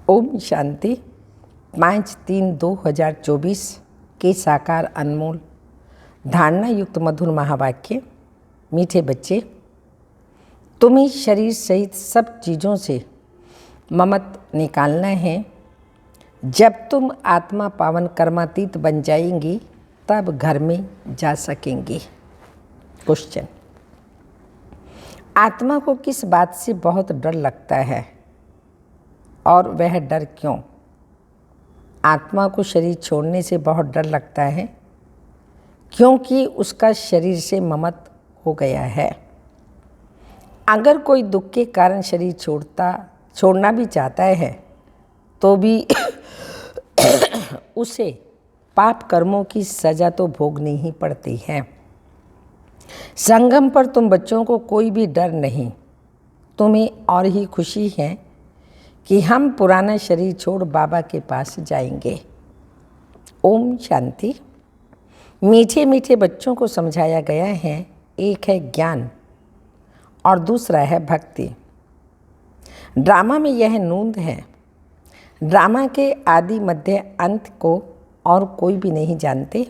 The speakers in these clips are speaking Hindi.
ओम शांति। 5/3/2024 के साकार अनमोल धारणा युक्त मधुर महावाक्य। मीठे बच्चे, तुम्हें शरीर सहित सब चीज़ों से ममत निकालना है। जब तुम आत्मा पावन कर्मातीत बन जाएंगी तब घर में जा सकेंगी। क्वेश्चन: आत्मा को किस बात से बहुत डर लगता है और वह डर क्यों? आत्मा को शरीर छोड़ने से बहुत डर लगता है क्योंकि उसका शरीर से ममत हो गया है। अगर कोई दुख के कारण शरीर छोड़ना भी चाहता है तो भी उसे पाप कर्मों की सज़ा तो भोगनी ही पड़ती है। संगम पर तुम बच्चों को कोई भी डर नहीं, तुम्हें और ही खुशी है कि हम पुराना शरीर छोड़ बाबा के पास जाएंगे। ओम शांति। मीठे मीठे बच्चों को समझाया गया है, एक है ज्ञान और दूसरा है भक्ति। ड्रामा में यह नूंद है। ड्रामा के आदि मध्य अंत को और कोई भी नहीं जानते,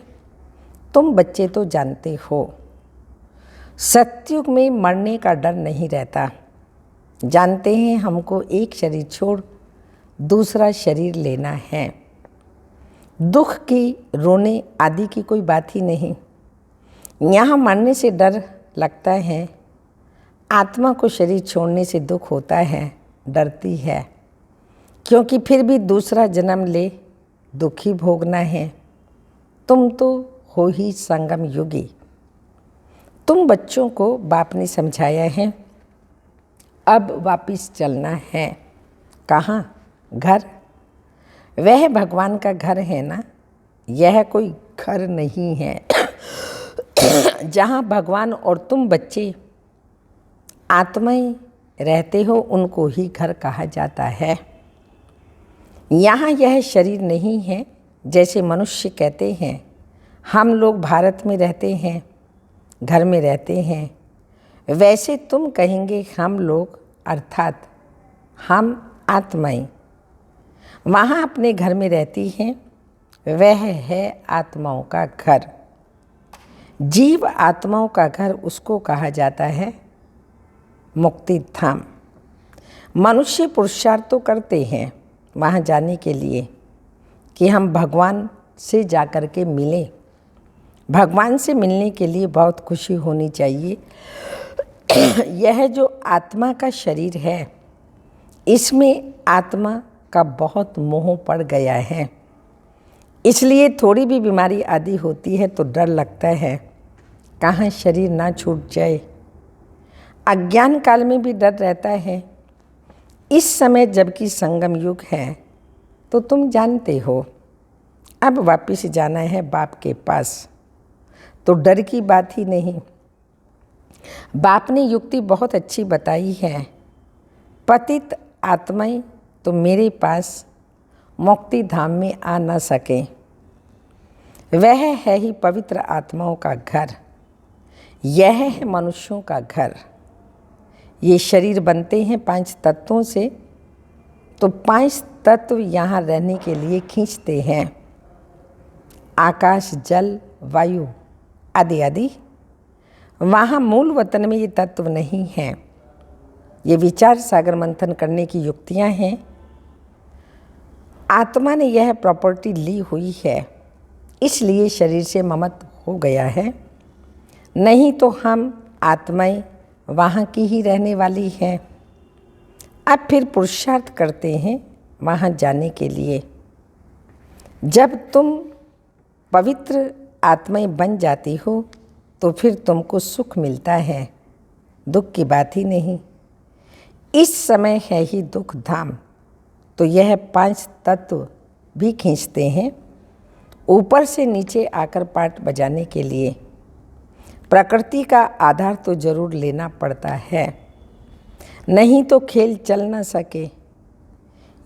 तुम बच्चे तो जानते हो। सतयुग में मरने का डर नहीं रहता। जानते हैं हमको एक शरीर छोड़ दूसरा शरीर लेना है। दुख की रोने आदि की कोई बात ही नहीं। यहाँ मरने से डर लगता है, आत्मा को शरीर छोड़ने से दुख होता है, डरती है, क्योंकि फिर भी दूसरा जन्म ले दुख ही भोगना है। तुम तो हो ही संगम युगी। तुम बच्चों को बाप ने समझाया है, अब वापिस चलना है। कहाँ? घर। वह भगवान का घर है ना, यह कोई घर नहीं है। जहाँ भगवान और तुम बच्चे आत्माएं रहते हो उनको ही घर कहा जाता है। यहाँ यह शरीर नहीं है। जैसे मनुष्य कहते हैं हम लोग भारत में रहते हैं, घर में रहते हैं, वैसे तुम कहेंगे हम लोग अर्थात हम आत्माएं वहाँ अपने घर में रहती हैं। वह है आत्माओं का घर। जीव आत्माओं का घर उसको कहा जाता है मुक्ति धाम। मनुष्य पुरुषार्थ तो करते हैं वहाँ जाने के लिए कि हम भगवान से जाकर के मिलें। भगवान से मिलने के लिए बहुत खुशी होनी चाहिए। यह जो आत्मा का शरीर है, इसमें आत्मा का बहुत मोह पड़ गया है, इसलिए थोड़ी भी बीमारी आदि होती है तो डर लगता है कहाँ शरीर ना छूट जाए। अज्ञान काल में भी डर रहता है। इस समय जबकि संगम युग है तो तुम जानते हो अब वापिस जाना है बाप के पास, तो डर की बात ही नहीं। बाप ने युक्ति बहुत अच्छी बताई है। पतित आत्माएं तो मेरे पास मुक्ति धाम में आ न सके। वह है ही पवित्र आत्माओं का घर। यह है मनुष्यों का घर। ये शरीर बनते हैं 5 तत्वों से, तो 5 तत्व यहाँ रहने के लिए खींचते हैं। आकाश, जल, वायु आदि आदि। वहाँ मूल वतन में ये तत्व नहीं हैं। ये विचार सागर मंथन करने की युक्तियाँ हैं। आत्मा ने यह प्रॉपर्टी ली हुई है, इसलिए शरीर से ममत हो गया है। नहीं तो हम आत्माएं वहाँ की ही रहने वाली हैं। अब फिर पुरुषार्थ करते हैं वहाँ जाने के लिए। जब तुम पवित्र आत्माएं बन जाती हो तो फिर तुमको सुख मिलता है, दुख की बात ही नहीं। इस समय है ही दुख धाम, तो यह 5 तत्व भी खींचते हैं ऊपर से नीचे आकर पाठ बजाने के लिए। प्रकृति का आधार तो जरूर लेना पड़ता है, नहीं तो खेल चल न सके।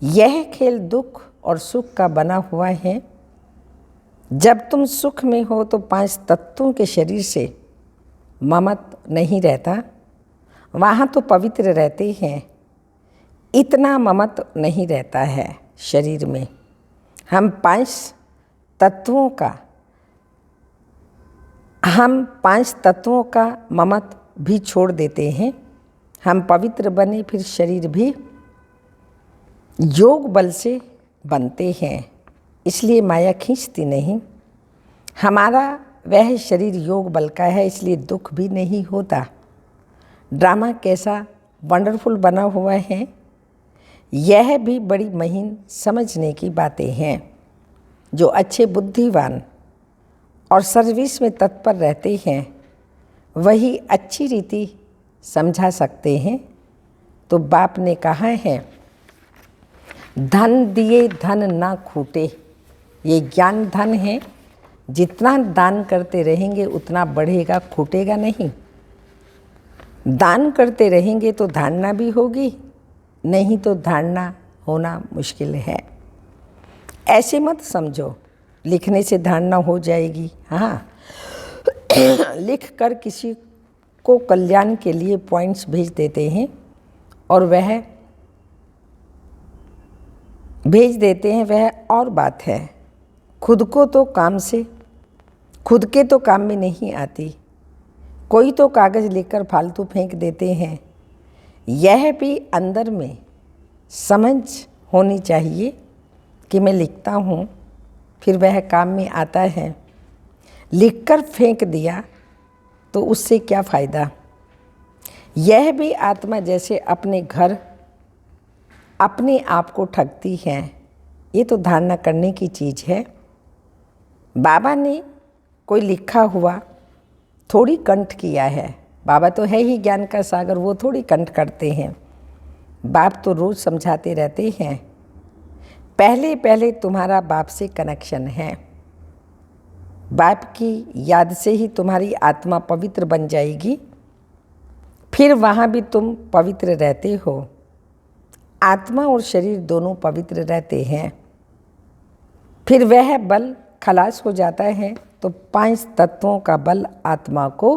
यह खेल दुख और सुख का बना हुआ है। जब तुम सुख में हो तो 5 तत्वों के शरीर से ममत नहीं रहता, वहाँ तो पवित्र रहते हैं, इतना ममत नहीं रहता है। शरीर में। हम पांच तत्वों का ममत्व भी छोड़ देते हैं। हम पवित्र बने फिर शरीर भी योग बल से बनते हैं, इसलिए माया खींचती नहीं। हमारा वह शरीर योग बल का है, इसलिए दुख भी नहीं होता। ड्रामा कैसा वंडरफुल बना हुआ है, यह भी बड़ी महीन समझने की बातें हैं। जो अच्छे बुद्धिवान और सर्विस में तत्पर रहते हैं वही अच्छी रीति समझा सकते हैं। तो बाप ने कहा है, धन दिए धन ना खूटे। ये ज्ञान धन है, जितना दान करते रहेंगे उतना बढ़ेगा, खूटेगा नहीं। दान करते रहेंगे तो धारणा भी होगी, नहीं तो धारणा होना मुश्किल है। ऐसे मत समझो लिखने से धारणा हो जाएगी। हाँ, लिख कर किसी को कल्याण के लिए पॉइंट्स भेज देते हैं और वह और बात है। खुद के तो काम में नहीं आती। कोई तो कागज़ लेकर फालतू फेंक देते हैं। यह भी अंदर में समझ होनी चाहिए कि मैं लिखता हूँ, फिर वह काम में आता है। लिखकर फेंक दिया तो उससे क्या फ़ायदा। यह भी आत्मा जैसे अपने आप को ठगती है, ये तो धारणा करने की चीज़ है। बाबा ने कोई लिखा हुआ थोड़ी कंठ किया है। बाबा तो है ही ज्ञान का सागर, वो थोड़ी कंठ करते हैं। बाप तो रोज़ समझाते रहते हैं, पहले तुम्हारा बाप से कनेक्शन है। बाप की याद से ही तुम्हारी आत्मा पवित्र बन जाएगी, फिर वहाँ भी तुम पवित्र रहते हो। आत्मा और शरीर दोनों पवित्र रहते हैं। फिर वह बल खलास हो जाता है तो पांच तत्वों का बल आत्मा को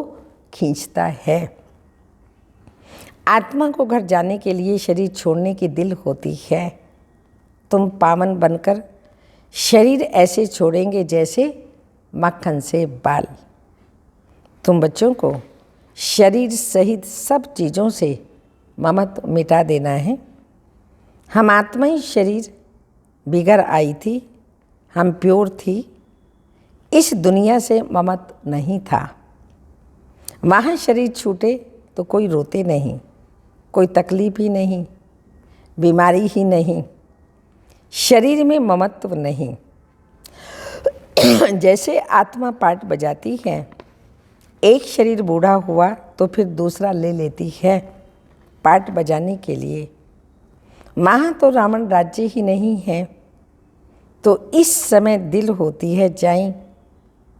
खींचता है। आत्मा को घर जाने के लिए शरीर छोड़ने की दिल होती है। तुम पावन बनकर शरीर ऐसे छोड़ेंगे जैसे मक्खन से बाल। तुम बच्चों को शरीर सहित सब चीज़ों से ममत्व मिटा देना है। हम आत्मा ही शरीर बिगड़ आई थी, हम प्योर थी, इस दुनिया से ममत्व नहीं था। वहाँ शरीर छूटे तो कोई रोते नहीं, कोई तकलीफ ही नहीं, बीमारी ही नहीं, शरीर में ममत्व नहीं। जैसे आत्मा पाठ बजाती है, एक शरीर बूढ़ा हुआ तो फिर दूसरा ले लेती है पाठ बजाने के लिए। वहाँ तो रावण राज्य ही नहीं है, तो इस समय दिल होती है जाएं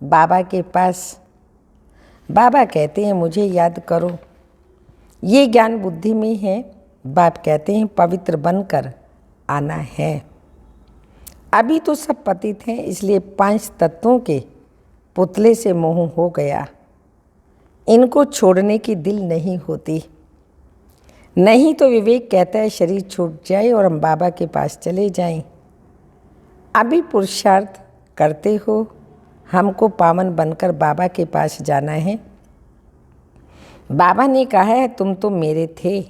बाबा के पास। बाबा कहते हैं मुझे याद करो, ये ज्ञान बुद्धि में है। बाप कहते हैं पवित्र बनकर आना है। अभी तो सब पतित हैं, इसलिए पांच तत्वों के पुतले से मोह हो गया। इनको छोड़ने की दिल नहीं होती। नहीं तो विवेक कहता है शरीर छूट जाए और हम बाबा के पास चले जाएं। अभी पुरुषार्थ करते हो, हमको पावन बनकर बाबा के पास जाना है। बाबा ने कहा है तुम तो मेरे थे,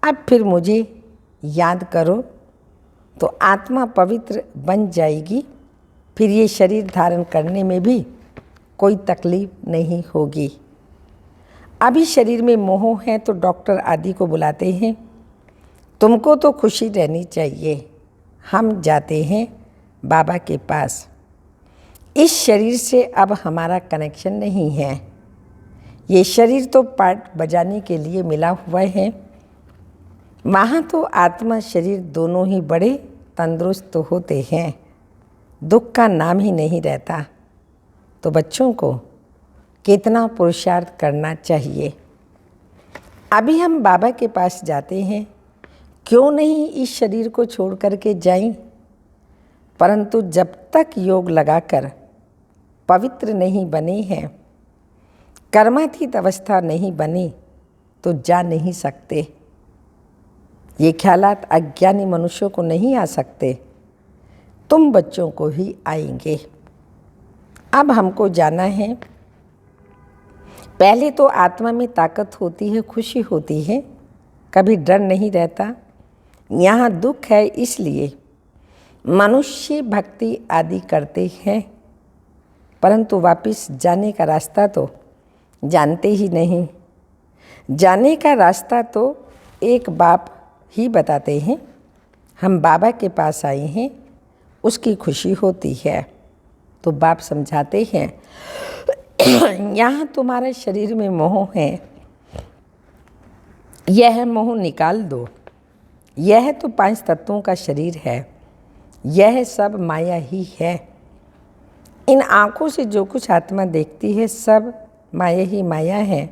अब फिर मुझे याद करो तो आत्मा पवित्र बन जाएगी। फिर ये शरीर धारण करने में भी कोई तकलीफ नहीं होगी। अभी शरीर में मोह है तो डॉक्टर आदि को बुलाते हैं। तुमको तो खुशी रहनी चाहिए। हम जाते हैं बाबा के पास। इस शरीर से अब हमारा कनेक्शन नहीं है। ये शरीर तो पाठ बजाने के लिए मिला हुआ है। वहाँ तो आत्मा शरीर दोनों ही बड़े तंदुरुस्त होते हैं, दुख का नाम ही नहीं रहता। तो बच्चों को कितना पुरुषार्थ करना चाहिए। अभी हम बाबा के पास जाते हैं, क्यों नहीं इस शरीर को छोड़ करके जाएं। परंतु जब तक योग लगाकर पवित्र नहीं बने हैं, कर्मातीत अवस्था नहीं बनी, तो जा नहीं सकते। ये ख्यालात अज्ञानी मनुष्यों को नहीं आ सकते, तुम बच्चों को ही आएंगे। अब हमको जाना है, पहले तो आत्मा में ताकत होती है, खुशी होती है, कभी डर नहीं रहता। यहाँ दुख है, इसलिए मनुष्य भक्ति आदि करते हैं, परंतु वापस जाने का रास्ता तो जानते ही नहीं। जाने का रास्ता तो एक बाप ही बताते हैं। हम बाबा के पास आए हैं, उसकी खुशी होती है तो बाप समझाते हैं यहाँ तुम्हारे शरीर में मोह है, यह मोह निकाल दो। यह तो 5 तत्वों का शरीर है, यह सब माया ही है। इन आँखों से जो कुछ आत्मा देखती है सब माया ही माया है।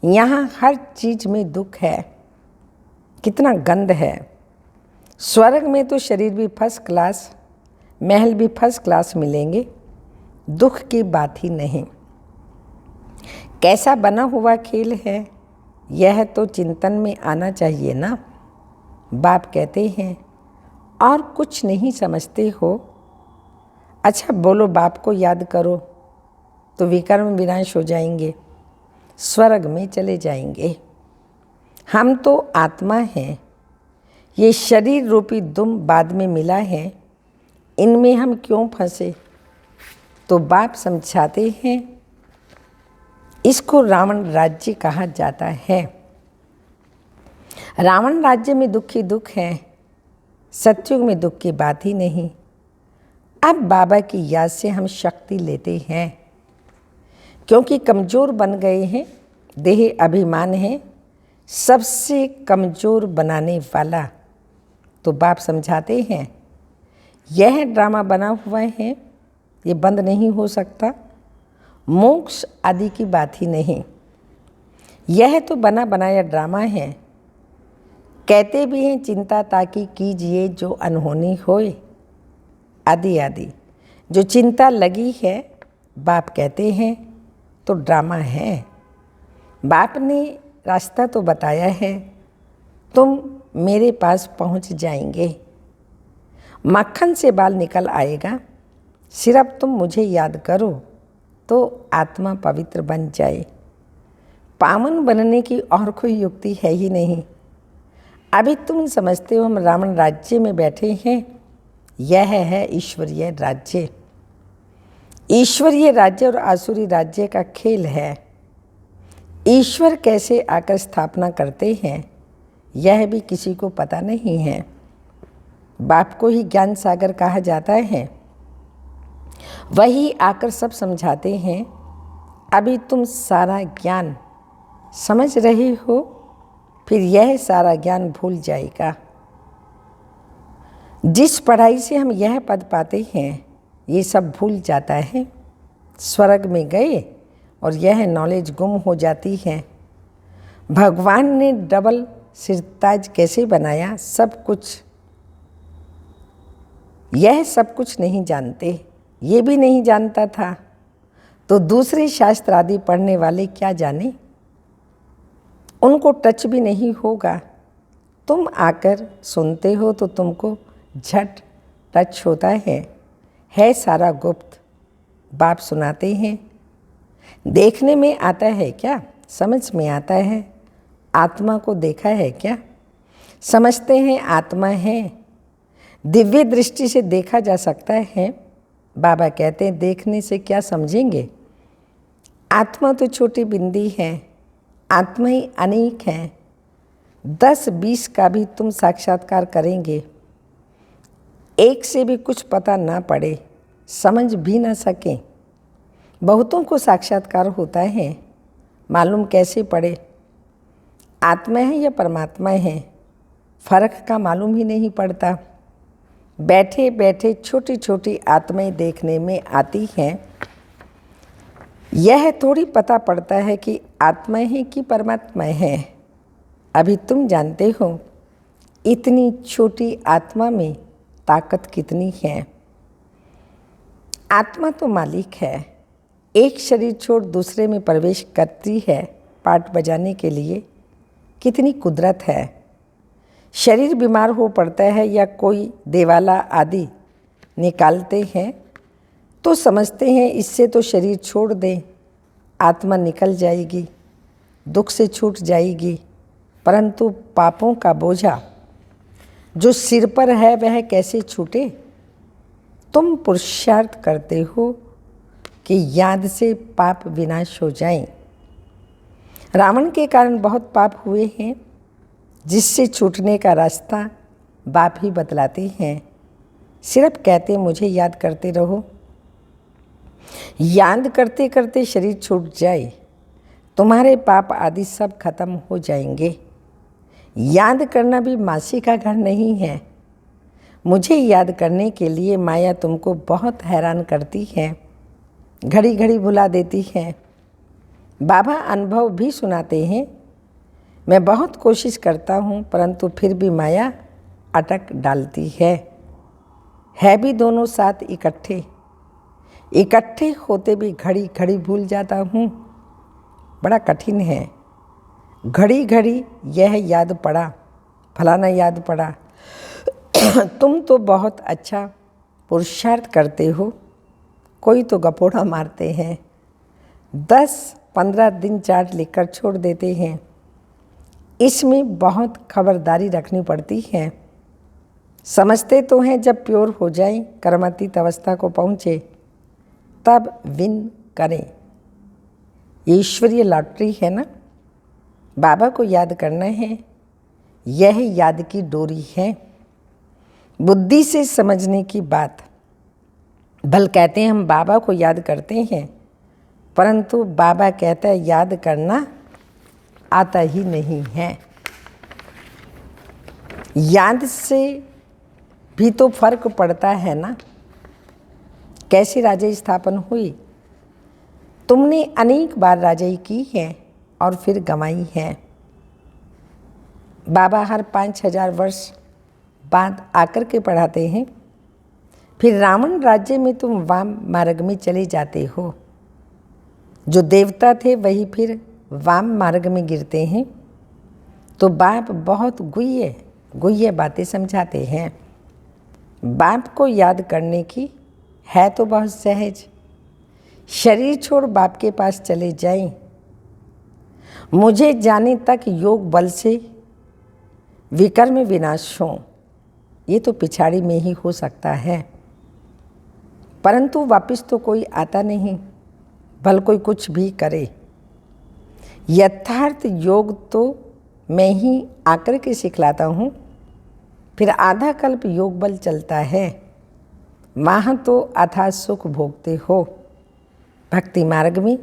यहाँ हर चीज़ में दुख है, कितना गंध है। स्वर्ग में तो शरीर भी फर्स्ट क्लास, महल भी फर्स्ट क्लास मिलेंगे, दुख की बात ही नहीं। कैसा बना हुआ खेल है, यह तो चिंतन में आना चाहिए ना। बाप कहते हैं और कुछ नहीं समझते हो। अच्छा बोलो, बाप को याद करो तो विकर्म विनाश हो जाएंगे, स्वर्ग में चले जाएंगे। हम तो आत्मा हैं, ये शरीर रूपी दुम बाद में मिला है, इनमें हम क्यों फंसे। तो बाप समझाते हैं, इसको रावण राज्य कहा जाता है। रावण राज्य में दुख ही दुख है, सतयुग में दुख की बात ही नहीं। अब बाबा की याद से हम शक्ति लेते हैं, क्योंकि कमज़ोर बन गए हैं, देह अभिमान है सबसे कमज़ोर बनाने वाला। तो बाप समझाते हैं, यह ड्रामा बना हुआ है, ये बंद नहीं हो सकता, मोक्ष आदि की बात ही नहीं। यह तो बना बनाया ड्रामा है। कहते भी हैं चिंता ताकि कीजिए जो अनहोनी होए, आदि आदि। जो चिंता लगी है, बाप कहते हैं तो ड्रामा है। बाप ने रास्ता तो बताया है, तुम मेरे पास पहुंच जाएंगे। मक्खन से बाल निकल आएगा, सिर्फ तुम मुझे याद करो तो आत्मा पवित्र बन जाए। पावन बनने की और कोई युक्ति है ही नहीं। अभी तुम समझते हो हम रावण राज्य में बैठे हैं, यह है ईश्वरीय राज्य। ईश्वरीय राज्य और आसुरी राज्य का खेल है। ईश्वर कैसे आकर स्थापना करते हैं, यह भी किसी को पता नहीं है। बाप को ही ज्ञान सागर कहा जाता है, वही आकर सब समझाते हैं। अभी तुम सारा ज्ञान समझ रहे हो, फिर यह सारा ज्ञान भूल जाएगा। जिस पढ़ाई से हम यह पद पाते हैं, ये सब भूल जाता है। स्वर्ग में गए और यह नॉलेज गुम हो जाती है। भगवान ने डबल सिरताज कैसे बनाया, सब कुछ, यह सब कुछ नहीं जानते। ये भी नहीं जानता था तो दूसरे शास्त्र आदि पढ़ने वाले क्या जाने, उनको टच भी नहीं होगा। तुम आकर सुनते हो तो तुमको झट टच होता है सारा गुप्त। बाप सुनाते हैं, देखने में आता है क्या, समझ में आता है। आत्मा को देखा है क्या, समझते हैं आत्मा है। दिव्य दृष्टि से देखा जा सकता है। बाबा कहते हैं देखने से क्या समझेंगे, आत्मा तो छोटी बिंदी है, आत्मा ही अनेक है। 10-20 का भी तुम साक्षात्कार करेंगे, एक से भी कुछ पता ना पड़े, समझ भी ना सकें। बहुतों को साक्षात्कार होता है, मालूम कैसे पड़े आत्मा है या परमात्मा है, फर्क का मालूम ही नहीं पड़ता। बैठे बैठे छोटी छोटी आत्माएं देखने में आती हैं, यह थोड़ी पता पड़ता है कि आत्मा है कि परमात्मा है। अभी तुम जानते हो इतनी छोटी आत्मा में ताकत कितनी है। आत्मा तो मालिक है, एक शरीर छोड़ दूसरे में प्रवेश करती है पाठ बजाने के लिए, कितनी कुदरत है। शरीर बीमार हो पड़ता है या कोई देवाला आदि निकालते हैं तो समझते हैं इससे तो शरीर छोड़ दें, आत्मा निकल जाएगी, दुख से छूट जाएगी। परंतु पापों का बोझा जो सिर पर है वह कैसे छूटे? तुम पुरुषार्थ करते हो कि याद से पाप विनाश हो जाएं। रावण के कारण बहुत पाप हुए हैं, जिससे छूटने का रास्ता बाप ही बतलाते हैं। सिर्फ कहते मुझे याद करते रहो। याद करते करते शरीर छूट जाए, तुम्हारे पाप आदि सब खत्म हो जाएंगे। याद करना भी मासी का घर नहीं है। मुझे याद करने के लिए माया तुमको बहुत हैरान करती है, घड़ी घड़ी भुला देती है। बाबा अनुभव भी सुनाते हैं। मैं बहुत कोशिश करता हूँ, परंतु फिर भी माया अटक डालती है भी दोनों साथ इकट्ठे होते भी घड़ी घड़ी भूल जाता हूँ। बड़ा कठिन है। घड़ी घड़ी यह याद पड़ा, फलाना याद पड़ा। तुम तो बहुत अच्छा पुरुषार्थ करते हो, कोई तो गपोड़ा मारते हैं, 10-15 दिन चार्ट लिखकर छोड़ देते हैं। इसमें बहुत खबरदारी रखनी पड़ती है। समझते तो हैं जब प्योर हो जाए, कर्मातीत अवस्था को पहुँचे, तब विन करें। ईश्वरीय लॉटरी है ना। बाबा को याद करना है, यह याद की डोरी है। बुद्धि से समझने की बात। भल कहते हैं हम बाबा को याद करते हैं, परंतु बाबा कहता है याद करना आता ही नहीं है। याद से भी तो फर्क पड़ता है ना। कैसे राजाई स्थापन हुई? तुमने अनेक बार राजाई की है और फिर गंवाई है। बाबा हर 5000 वर्ष बाद आकर के पढ़ाते हैं। फिर रावण राज्य में तुम वाम मार्ग में चले जाते हो। जो देवता थे वही फिर वाम मार्ग में गिरते हैं। तो बाप बहुत गुह्य बातें समझाते हैं। बाप को याद करने की है तो बहुत सहज। शरीर छोड़ बाप के पास चले जाएं। मुझे जाने तक योग बल से विकर्म विनाश हो, ये तो पिछाड़ी में ही हो सकता है। परंतु वापस तो कोई आता नहीं, भल कोई कुछ भी करे। यथार्थ योग तो मैं ही आकर के सिखलाता हूँ। फिर आधा कल्प योग बल चलता है, वहाँ तो अथाह सुख भोगते हो। भक्ति मार्ग में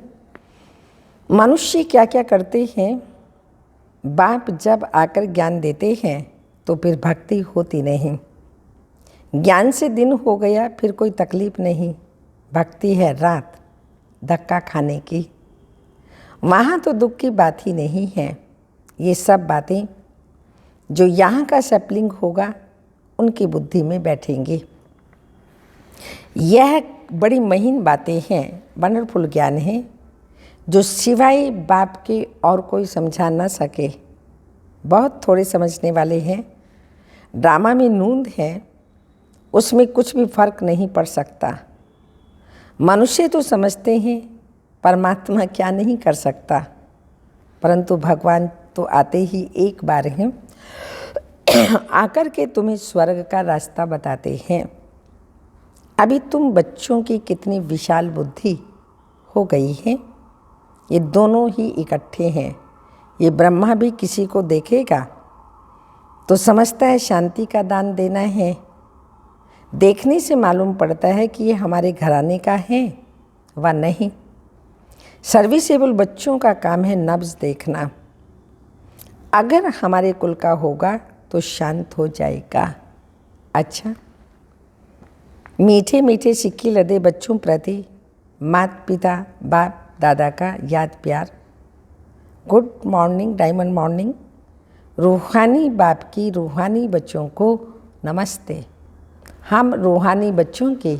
मनुष्य क्या क्या करते हैं। बाप जब आकर ज्ञान देते हैं तो फिर भक्ति होती नहीं। ज्ञान से दिन हो गया फिर कोई तकलीफ नहीं। भक्ति है रात धक्का खाने की, वहाँ तो दुख की बात ही नहीं है। ये सब बातें जो यहाँ का सैपलिंग होगा उनकी बुद्धि में बैठेंगी। यह बड़ी महीन बातें हैं, वंडरफुल ज्ञान है, जो सिवाय बाप के और कोई समझा ना सके। बहुत थोड़े समझने वाले हैं। ड्रामा में नूंद है, उसमें कुछ भी फर्क नहीं पड़ सकता। मनुष्य तो समझते हैं परमात्मा क्या नहीं कर सकता, परंतु भगवान तो आते ही एक बार हैं, आकर के तुम्हें स्वर्ग का रास्ता बताते हैं। अभी तुम बच्चों की कितनी विशाल बुद्धि हो गई है। ये दोनों ही इकट्ठे हैं। ये ब्रह्मा भी किसी को देखेगा तो समझता है शांति का दान देना है। देखने से मालूम पड़ता है कि ये हमारे घराने का है व नहीं। सर्विसेबल बच्चों का काम है नब्ज देखना। अगर हमारे कुल का होगा तो शांत हो जाएगा। अच्छा, मीठे मीठे सिक्के लदे बच्चों प्रति माता पिता बाप दादा का याद प्यार। Good morning, diamond morning. रूहानी बाप की रूहानी बच्चों को नमस्ते। हम रूहानी बच्चों के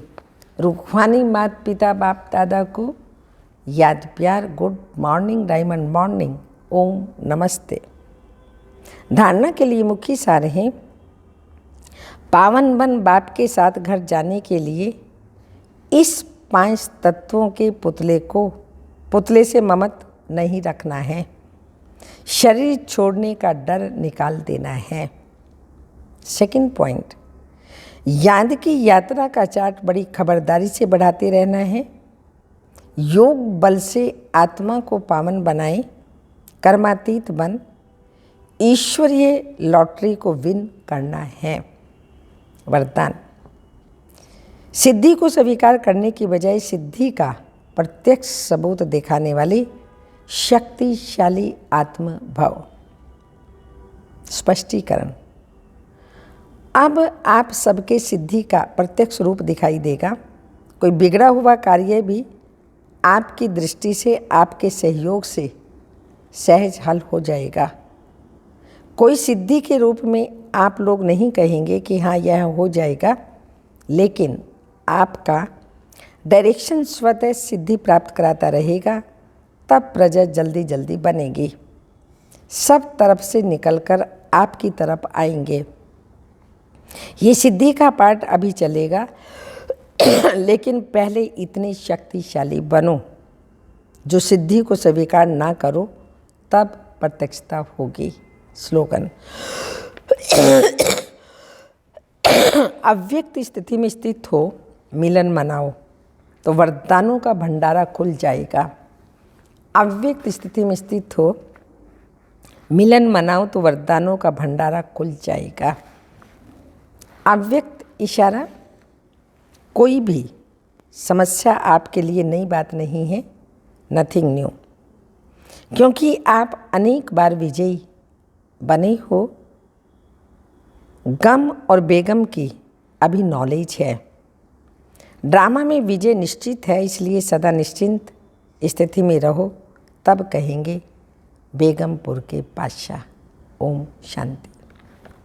रूहानी माता पिता बाप दादा को याद प्यार। Good morning, diamond morning. ओम नमस्ते। धारणा के लिए मुख्य सार है, पावन बन बाप के साथ घर जाने के लिए इस 5 तत्वों के पुतले से ममत नहीं रखना है। शरीर छोड़ने का डर निकाल देना है। सेकंड पॉइंट, याद की यात्रा का चार्ट बड़ी खबरदारी से बढ़ाते रहना है। योग बल से आत्मा को पावन बनाए, कर्मातीत बन ईश्वरीय लॉटरी को विन करना है। वरदान, सिद्धि को स्वीकार करने की बजाय सिद्धि का प्रत्यक्ष सबूत दिखाने वाली शक्तिशाली आत्म भव। स्पष्टीकरण, अब आप सबके सिद्धि का प्रत्यक्ष रूप दिखाई देगा। कोई बिगड़ा हुआ कार्य भी आपकी दृष्टि से, आपके सहयोग से सहज हल हो जाएगा। कोई सिद्धि के रूप में आप लोग नहीं कहेंगे कि हाँ यह हो जाएगा, लेकिन आपका डायरेक्शन स्वतः सिद्धि प्राप्त कराता रहेगा। तब प्रजा जल्दी जल्दी बनेगी, सब तरफ से निकलकर आपकी तरफ आएंगे। ये सिद्धि का पाठ अभी चलेगा, लेकिन पहले इतने शक्तिशाली बनो जो सिद्धि को स्वीकार ना करो, तब प्रत्यक्षता होगी। स्लोगन, अव्यक्त स्थिति में स्थित हो, मिलन मनाओ तो वरदानों का भंडारा खुल जाएगा। अव्यक्त स्थिति में स्थित हो, मिलन मनाओ तो वरदानों का भंडारा खुल जाएगा। अव्यक्त इशारा, कोई भी समस्या आपके लिए नई बात नहीं है, नथिंग न्यू, क्योंकि आप अनेक बार विजयी बने हो। गम और बेगम की अभी नॉलेज है। ड्रामा में विजय निश्चित है, इसलिए सदा निश्चिंत स्थिति में रहो, तब कहेंगे बेगमपुर के पातशाह। ओम शांति।